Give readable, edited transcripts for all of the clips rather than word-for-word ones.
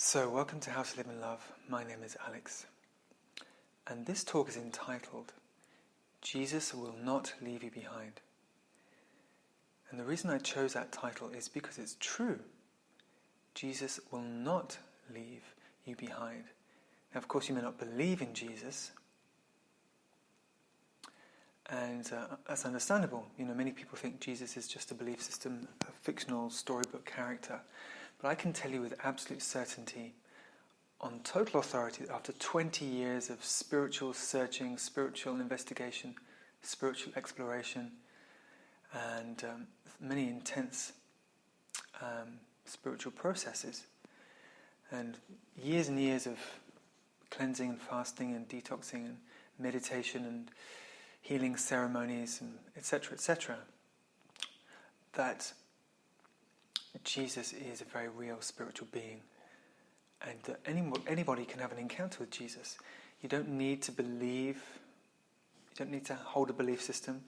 So, welcome to How to Live in Love. My name is Alex, and this talk is entitled, Jesus Will Not Leave You Behind. And the reason I chose that title is because it's true. Jesus will not leave you behind. Now, of course, you may not believe in Jesus, and that's understandable. You know, many people think Jesus is just a belief system, a fictional storybook character. But I can tell you with absolute certainty, on total authority, that after 20 years of spiritual searching, spiritual investigation, spiritual exploration, and many intense spiritual processes, and years of cleansing and fasting and detoxing and meditation and healing ceremonies and etc., that Jesus is a very real spiritual being, and that anybody can have an encounter with Jesus. You don't need to believe, you don't need to hold a belief system,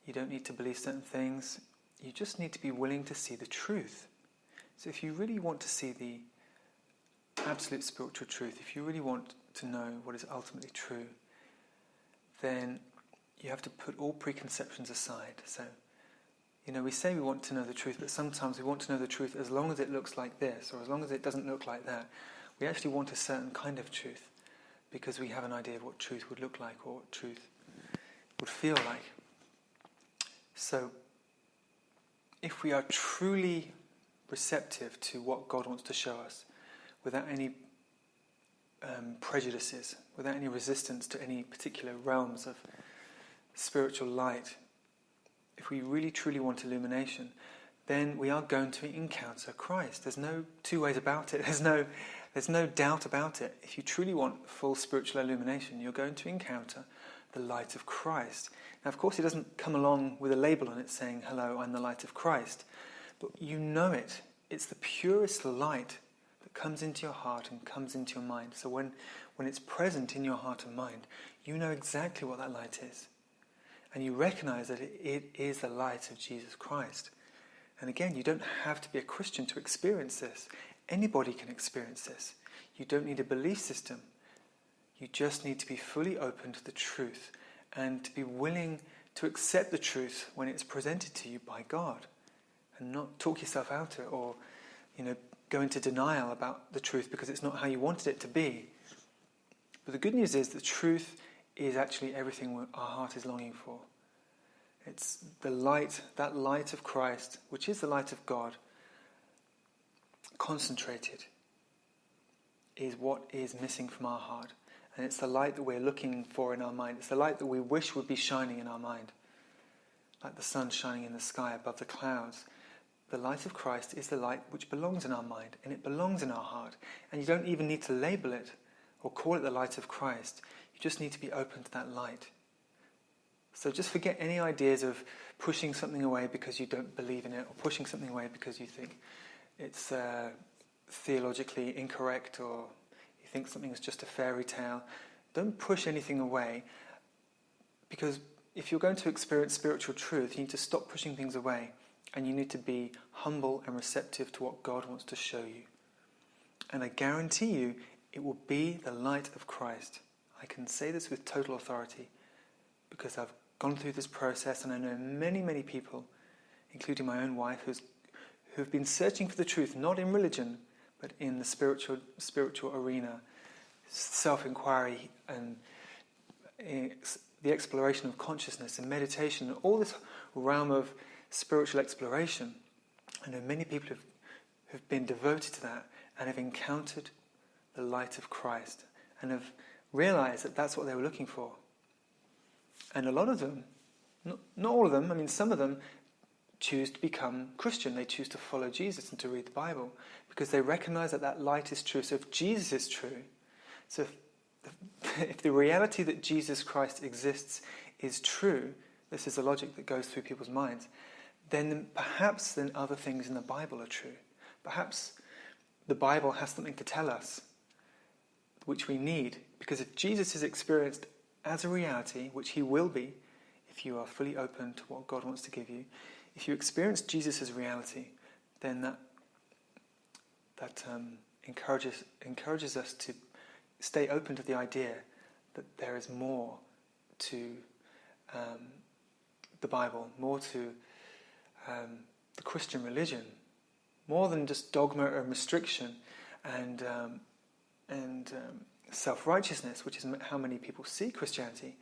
you don't need to believe certain things, you just need to be willing to see the truth. So if you really want to see the absolute spiritual truth, if you really want to know what is ultimately true, then you have to put all preconceptions aside. So, you know, we say we want to know the truth, but sometimes we want to know the truth as long as it looks like this, or as long as it doesn't look like that. We actually want a certain kind of truth, because we have an idea of what truth would look like, or what truth would feel like. So, if we are truly receptive to what God wants to show us, without any prejudices, without any resistance to any particular realms of spiritual light, if we really truly want illumination, then we are going to encounter Christ. There's no two ways about it. There's no doubt about it. If you truly want full spiritual illumination, you're going to encounter the light of Christ. Now, of course, it doesn't come along with a label on it saying, "Hello, I'm the light of Christ." But you know it. It's the purest light that comes into your heart and comes into your mind. So when it's present in your heart and mind, you know exactly what that light is. And you recognize that it is the light of Jesus Christ. And again, you don't have to be a Christian to experience this. Anybody can experience this. You don't need a belief system. You just need to be fully open to the truth and to be willing to accept the truth when it's presented to you by God, and not talk yourself out of it, or, you know, go into denial about the truth because it's not how you wanted it to be. But the good news is the truth is actually everything our heart is longing for. It's the light, that light of Christ, which is the light of God, concentrated, is what is missing from our heart. And it's the light that we're looking for in our mind. It's the light that we wish would be shining in our mind, like the sun shining in the sky above the clouds. The light of Christ is the light which belongs in our mind, and it belongs in our heart. And you don't even need to label it or call it the light of Christ. You just need to be open to that light. So just forget any ideas of pushing something away because you don't believe in it, or pushing something away because you think it's theologically incorrect, or you think something is just a fairy tale. Don't push anything away, because if you're going to experience spiritual truth, you need to stop pushing things away, and you need to be humble and receptive to what God wants to show you. And I guarantee you, it will be the light of Christ. I can say this with total authority because I've gone through this process, and I know many people, including my own wife, who've been searching for the truth, not in religion, but in the spiritual arena, self-inquiry and the exploration of consciousness and meditation, and all this realm of spiritual exploration. I know many people who've been devoted to that and have encountered the light of Christ and have realized that that's what they were looking for. And a lot of them, not all of them, I mean some of them choose to become Christian. They choose to follow Jesus and to read the Bible because they recognize that that light is true. So if Jesus is true, so if the reality that Jesus Christ exists is true, this is the logic that goes through people's minds, then perhaps other things in the Bible are true. Perhaps the Bible has something to tell us which we need, because if Jesus is experienced as a reality, which he will be if you are fully open to what God wants to give you, if you experience Jesus as reality, then that encourages us to stay open to the idea that there is more to the Bible, more to the Christian religion, more than just dogma and restriction and self-righteousness, which is how many people see Christianity.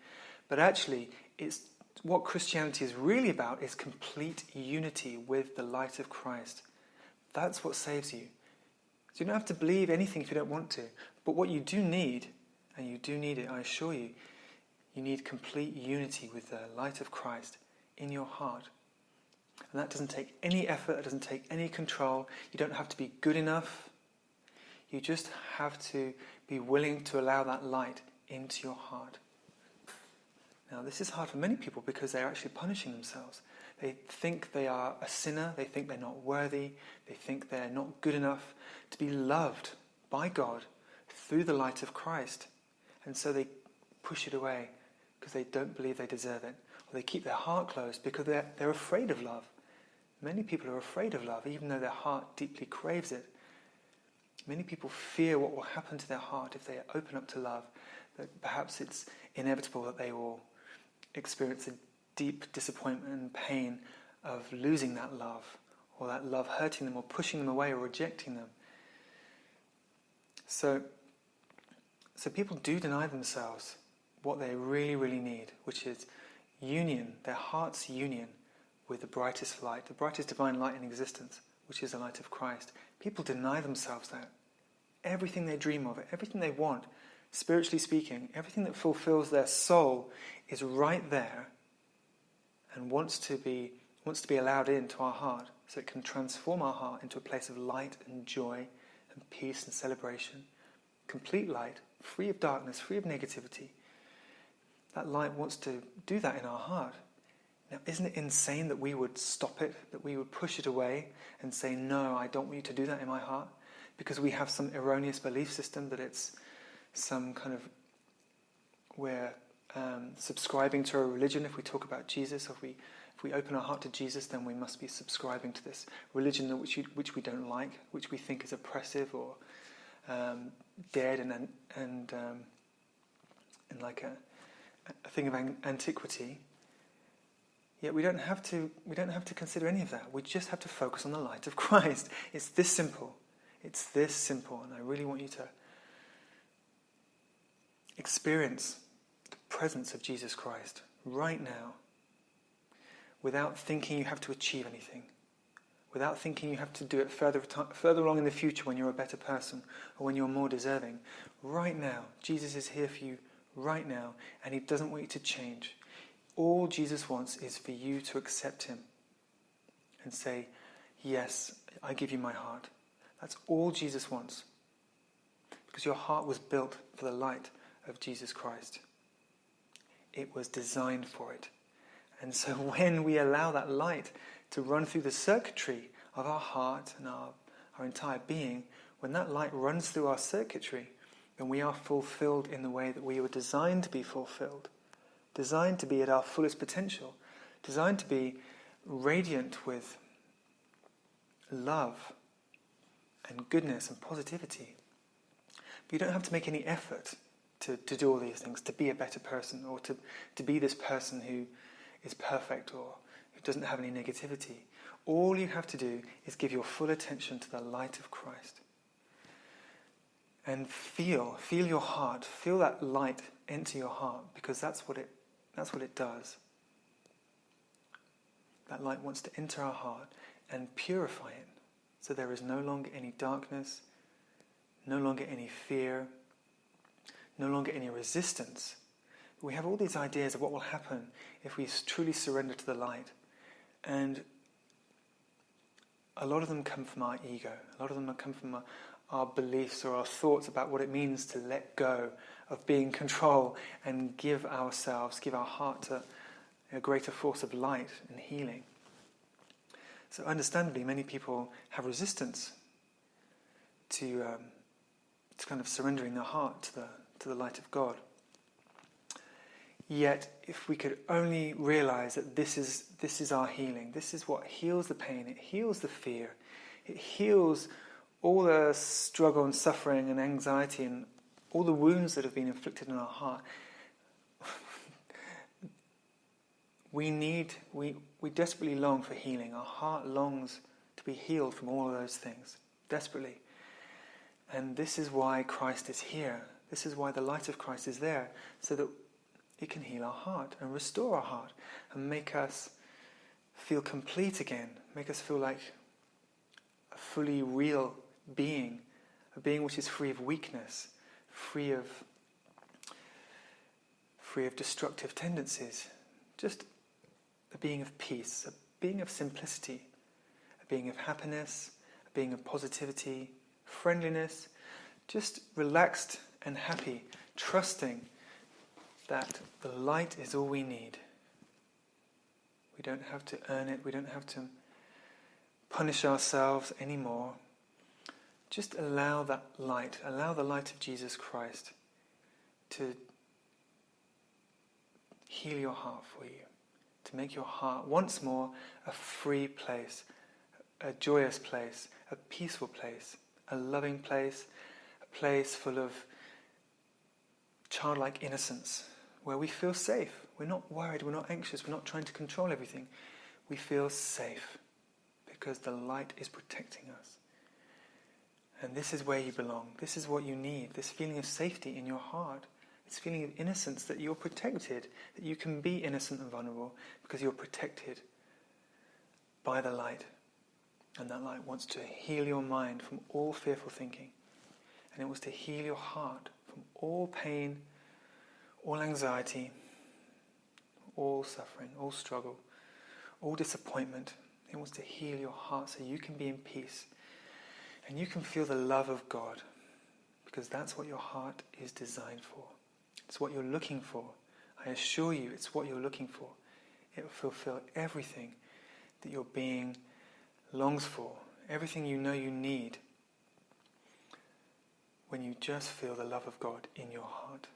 But actually, it's what Christianity is really about is complete unity with the light of Christ. That's what saves you. So you don't have to believe anything if you don't want to. But what you do need, and you do need it, I assure you, you need complete unity with the light of Christ in your heart. And that doesn't take any effort, it doesn't take any control. You don't have to be good enough. You just have to be willing to allow that light into your heart. Now, this is hard for many people because they're actually punishing themselves. They think they are a sinner, they think they're not worthy, they think they're not good enough to be loved by God through the light of Christ. And so they push it away because they don't believe they deserve it. Or they keep their heart closed because they're afraid of love. Many people are afraid of love, even though their heart deeply craves it. Many people fear what will happen to their heart if they open up to love, that perhaps it's inevitable that they will experience a deep disappointment and pain of losing that love, or that love hurting them or pushing them away or rejecting them. So people do deny themselves what they really, really need, which is union, their heart's union with the brightest light, the brightest divine light in existence, which is the light of Christ. People deny themselves that. Everything they dream of, everything they want, spiritually speaking, everything that fulfills their soul is right there and wants to be allowed into our heart so it can transform our heart into a place of light and joy and peace and celebration. Complete light, free of darkness, free of negativity. That light wants to do that in our heart. Now, isn't it insane that we would stop it, that we would push it away and say, no, I don't want you to do that in my heart? Because we have some erroneous belief system that it's some kind of, we're subscribing to a religion. If we talk about Jesus, if we open our heart to Jesus, then we must be subscribing to this religion which we don't like, which we think is oppressive or dead and like a thing of antiquity. Yet we don't have to consider any of that. We just have to focus on the light of Christ. It's this simple. It's this simple, and I really want you to experience the presence of Jesus Christ right now, without thinking you have to achieve anything, without thinking you have to do it further along in the future when you're a better person or when you're more deserving. Right now, Jesus is here for you right now, and he doesn't want you to change. All Jesus wants is for you to accept him and say, yes, I give you my heart. That's all Jesus wants. Because your heart was built for the light of Jesus Christ. It was designed for it. And so when we allow that light to run through the circuitry of our heart and our entire being, when that light runs through our circuitry, then we are fulfilled in the way that we were designed to be fulfilled. Designed to be at our fullest potential. Designed to be radiant with love and goodness and positivity. But you don't have to make any effort to do all these things, to be a better person, or to be this person who is perfect or who doesn't have any negativity. All you have to do is give your full attention to the light of Christ. And feel your heart, feel that light enter your heart, because that's what it does. That light wants to enter our heart and purify it, so there is no longer any darkness, no longer any fear, no longer any resistance. We have all these ideas of what will happen if we truly surrender to the light. And a lot of them come from our ego. A lot of them come from our beliefs or our thoughts about what it means to let go of being in control and give our heart to a greater force of light and healing. So understandably, many people have resistance to kind of surrendering their heart to the light of God. Yet, if we could only realize that this is our healing, this is what heals the pain, it heals the fear, it heals all the struggle and suffering and anxiety and all the wounds that have been inflicted in our heart, we desperately long for healing. Our heart longs to be healed from all of those things, desperately. And this is why Christ is here. This is why the light of Christ is there, so that it can heal our heart and restore our heart and make us feel complete again, make us feel like a fully real being, a being which is free of weakness, free of destructive tendencies, just a being of peace, a being of simplicity, a being of happiness, a being of positivity, friendliness, just relaxed and happy, trusting that the light is all we need. We don't have to earn it, we don't have to punish ourselves anymore. Just allow that light, allow the light of Jesus Christ to heal your heart for you, to make your heart once more a free place, a joyous place, a peaceful place, a loving place, a place full of childlike innocence, where we feel safe. We're not worried, we're not anxious, we're not trying to control everything. We feel safe because the light is protecting us. And this is where you belong. This is what you need, this feeling of safety in your heart, this feeling of innocence, that you're protected, that you can be innocent and vulnerable because you're protected by the light. And that light wants to heal your mind from all fearful thinking. And it wants to heal your heart from all pain, all anxiety, all suffering, all struggle, all disappointment. It wants to heal your heart so you can be in peace. And you can feel the love of God, because that's what your heart is designed for. It's what you're looking for. I assure you, it's what you're looking for. It will fulfill everything that your being longs for, everything you know you need, when you just feel the love of God in your heart.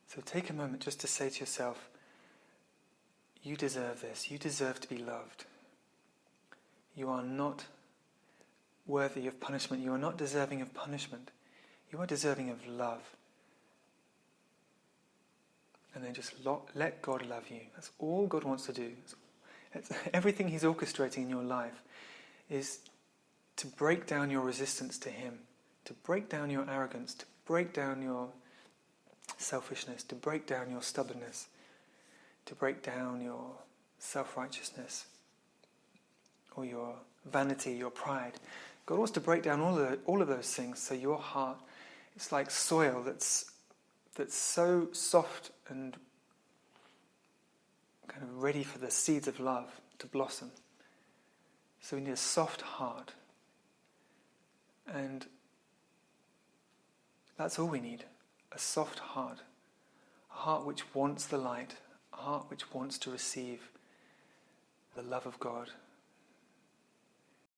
So take a moment just to say to yourself, you deserve this. You deserve to be loved. You are not worthy of punishment. You are not deserving of punishment. You are deserving of love. And then just let God love you. That's all God wants to do. It's everything He's orchestrating in your life is to break down your resistance to Him, to break down your arrogance, to break down your selfishness, to break down your stubbornness, to break down your self-righteousness or your vanity, your pride. God wants to break down all of those things, so your heart is like soil that's so soft and kind of ready for the seeds of love to blossom. So we need a soft heart. And that's all we need, a soft heart. A heart which wants the light, a heart which wants to receive the love of God,